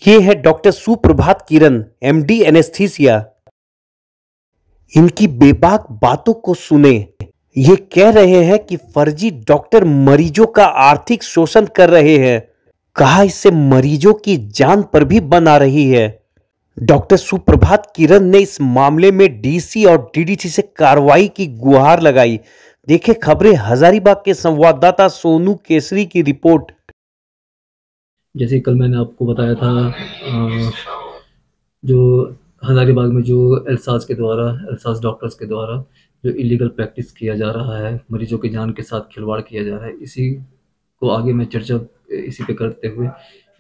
ये है डॉक्टर सुप्रभात किरण, एमडी एनेस्थीसिया। इनकी बेबाक बातों को सुने। ये कह रहे हैं कि फर्जी डॉक्टर मरीजों का आर्थिक शोषण कर रहे हैं। कहा इससे मरीजों की जान पर भी बन आ रही है। डॉक्टर सुप्रभात किरण ने इस मामले में डीसी और डीडीसी से कार्रवाई की गुहार लगाई। देखे खबरें हजारीबाग के संवाददाता सोनू केसरी की रिपोर्ट। जैसे कल मैंने आपको बताया था जो हजारीबाग में जो एल्सास डॉक्टर्स के द्वारा जो इलीगल प्रैक्टिस किया जा रहा है, मरीजों की जान के साथ खिलवाड़ किया जा रहा है, इसी को आगे मैं चर्चा इसी पे करते हुए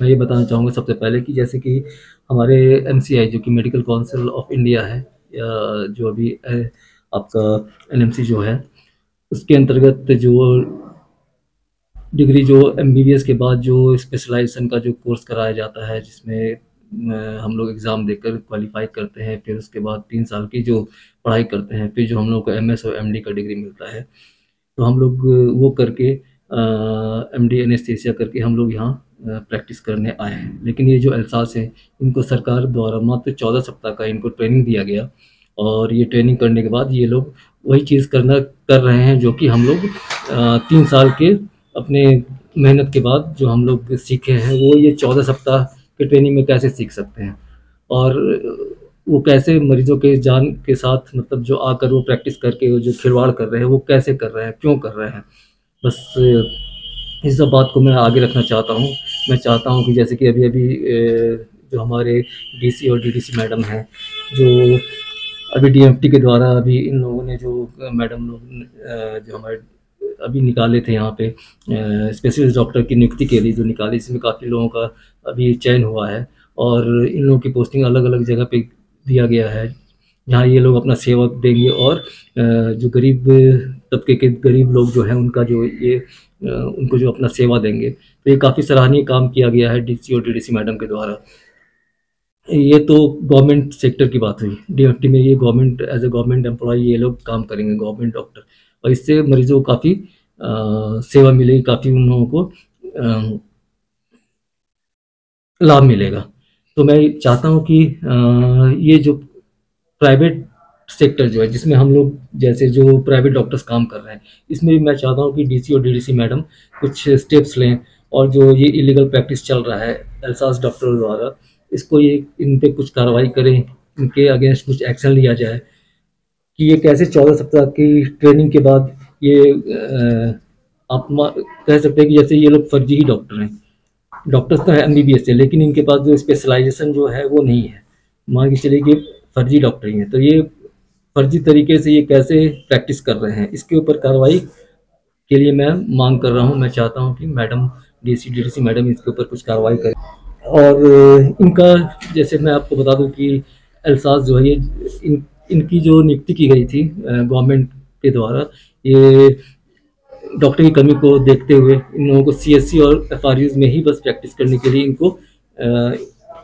मैं ये बताना चाहूँगा सबसे पहले कि जैसे कि हमारे एमसीआई जो कि मेडिकल काउंसिल ऑफ इंडिया है, या जो अभी आपका एनएमसी जो है, उसके अंतर्गत जो डिग्री जो एमबीबीएस के बाद जो स्पेशलाइजेशन का जो कोर्स कराया जाता है, जिसमें हम लोग एग्ज़ाम देकर क्वालिफाई करते हैं, फिर उसके बाद 3 साल की जो पढ़ाई करते हैं, फिर जो हम लोग को एमएस और एमडी का डिग्री मिलता है, तो हम लोग वो करके एमडी एनेस्थीसिया करके हम लोग यहाँ प्रैक्टिस करने आए हैं। लेकिन ये जो एल्सास है, इनको सरकार द्वारा मात्र 14 सप्ताह का इनको ट्रेनिंग दिया गया, और ये ट्रेनिंग करने के बाद ये लोग वही चीज़ कर रहे हैं जो कि हम लोग 3 साल के अपने मेहनत के बाद जो हम लोग सीखे हैं, वो ये 14 सप्ताह के ट्रेनिंग में कैसे सीख सकते हैं, और वो कैसे मरीजों के जान के साथ मतलब जो आकर वो प्रैक्टिस करके वो जो खिलवाड़ कर रहे हैं, वो कैसे कर रहे हैं, क्यों कर रहे हैं। बस इस सब बात को मैं आगे रखना चाहता हूँ। मैं चाहता हूँ कि जैसे कि अभी जो हमारे डीसी और डीडीसी मैडम हैं, जो अभी डीएमटी के द्वारा अभी इन लोगों ने जो मैडम लोग जो हमारे अभी निकाले थे यहाँ पे स्पेशलिस्ट डॉक्टर की नियुक्ति के लिए जो निकाले, इसमें काफ़ी लोगों का अभी चयन हुआ है, और इन लोगों की पोस्टिंग अलग अलग जगह पे दिया गया है, जहाँ ये लोग अपना सेवा देंगे, और जो गरीब तबके के गरीब लोग जो हैं उनका जो ये उनको जो अपना सेवा देंगे, तो ये काफ़ी सराहनीय काम किया गया है डीसी और डीडीसी मैडम के द्वारा। ये तो गवर्नमेंट सेक्टर की बात हुई। डीएमटी में ये government as a government employ ये लोग काम करेंगे, गवर्नमेंट डॉक्टर, और इससे मरीजों को काफ़ी सेवा मिलेगी, काफ़ी उन लोगों को लाभ मिलेगा। तो मैं चाहता हूँ कि ये जो प्राइवेट सेक्टर जो है, जिसमें हम लोग जैसे जो प्राइवेट डॉक्टर्स काम कर रहे हैं, इसमें भी मैं चाहता हूँ कि डीसी और डीडीसी मैडम कुछ स्टेप्स लें, और जो ये इलीगल प्रैक्टिस चल रहा है एल्सास डॉक्टर द्वारा, इसको ये इन पे कुछ कार्रवाई करें, इनके अगेंस्ट कुछ एक्शन लिया जाए कि ये कैसे 14 सप्ताह की ट्रेनिंग के बाद ये आप कह सकते हैं कि जैसे ये लोग फर्जी ही डॉक्टर हैं। डॉक्टर्स तो है एमबीबीएस से, लेकिन इनके पास जो स्पेशलाइजेशन जो है वो नहीं है, मान के चलिए कि फर्जी डॉक्टर ही हैं। तो ये फर्जी तरीके से ये कैसे प्रैक्टिस कर रहे हैं, इसके ऊपर कार्रवाई के लिए मैं मांग कर रहा हूँ। मैं चाहता हूँ कि मैडम डीसी डीडीसी मैडम इसके ऊपर कुछ कार्रवाई करें। और इनका जैसे मैं आपको बता दूं कि एल्सास जो है ये इनकी जो नियुक्ति की गई थी गवर्नमेंट के द्वारा, ये डॉक्टर की कमी को देखते हुए इन लोगों को सीएससी और एफआरयूज में ही बस प्रैक्टिस करने के लिए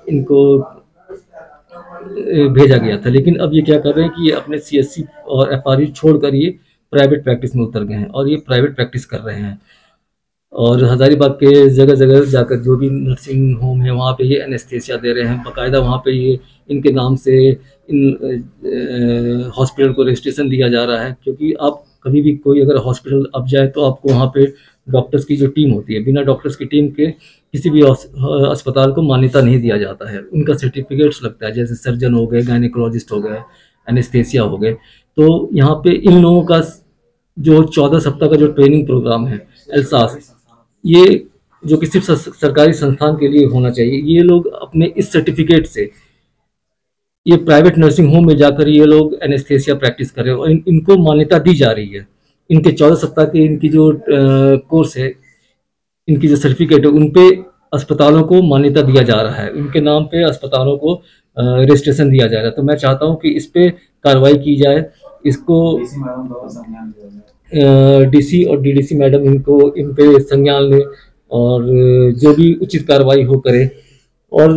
इनको भेजा गया था। लेकिन अब ये क्या कर रहे हैं कि ये अपने सीएससी और एफआरयू छोड़कर ये प्राइवेट प्रैक्टिस में उतर गए हैं, और ये प्राइवेट प्रैक्टिस कर रहे हैं, और हजारीबाग के जगह जगह जाकर जो भी नर्सिंग होम है वहाँ पे ये एनेस्थीसिया दे रहे हैं। बाकायदा वहाँ पे ये इनके नाम से इन हॉस्पिटल को रजिस्ट्रेशन दिया जा रहा है, क्योंकि आप कभी भी कोई अगर हॉस्पिटल अब जाए तो आपको वहाँ पे डॉक्टर्स की जो टीम होती है, बिना डॉक्टर्स की टीम के किसी भी अस्पताल को मान्यता नहीं दिया जाता है। उनका सर्टिफिकेट्स लगता है, जैसे सर्जन हो गए, गायनेकोलॉजिस्ट हो गए, एनेस्थीसिया हो गए। तो यहाँ पे इन लोगों का जो 14 सप्ताह का जो ट्रेनिंग प्रोग्राम है एल्सास, ये जो कि सिर्फ सरकारी संस्थान के लिए होना चाहिए, ये लोग अपने इस सर्टिफिकेट से ये प्राइवेट नर्सिंग होम में जाकर ये लोग एनेस्थीसिया प्रैक्टिस कर रहे हैं, और इनको मान्यता दी जा रही है। इनके 14 सप्ताह के इनकी जो कोर्स है, इनकी जो सर्टिफिकेट है, उन पे अस्पतालों को मान्यता दिया जा रहा है, उनके नाम पे अस्पतालों को रजिस्ट्रेशन दिया जा रहा है। तो मैं चाहता हूँ कि इस पे कार्रवाई की जाए, इसको डीसी और डीडीसी मैडम इनको इन पे संज्ञान लें, और जो भी उचित कार्रवाई हो करे। और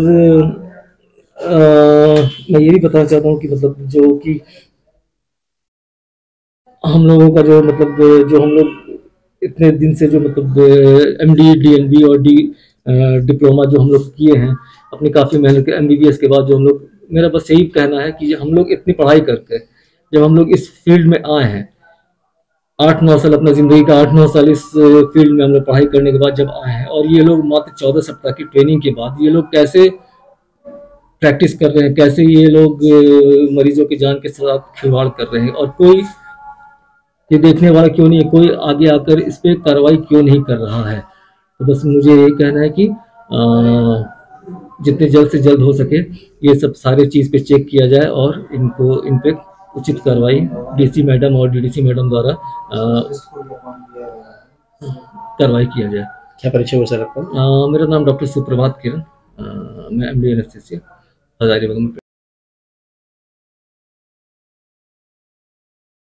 मैं ये भी बताना चाहता हूँ कि मतलब जो कि हम लोगों का जो मतलब जो हम लोग इतने दिन से जो मतलब एमडी डीएलबी और डिप्लोमा जो हम लोग किए हैं अपनी काफ़ी मेहनत के MBBS के बाद जो हम लोग, मेरा बस यही कहना है कि हम लोग इतनी पढ़ाई करके जब हम लोग इस फील्ड में आए हैं, 8-9 साल अपना ज़िंदगी का 8-9 साल इस फील्ड में हम लोग पढ़ाई करने के बाद जब आए हैं, और ये लोग मात्र 14 सप्ताह की ट्रेनिंग के बाद ये लोग कैसे प्रैक्टिस कर रहे हैं, कैसे ये लोग मरीजों की जान के साथ खिलवाड़ कर रहे हैं, और कोई ये देखने वाला क्यों नहीं है, कोई आगे आकर इस पे कार्रवाई क्यों नहीं कर रहा है। तो बस मुझे यही कहना है कि जितने जल्द से जल्द हो सके ये सब सारे चीज़ पे चेक किया जाए और इन पे उचित कार्रवाई DC मैडम और DDC मैडम द्वारा कार्रवाई किया जाए। क्या परिचय हो सर आपका? मेरा नाम डॉक्टर सुप्रभात किरण, मैं MD एनेस्थीसिया हजारीबाग में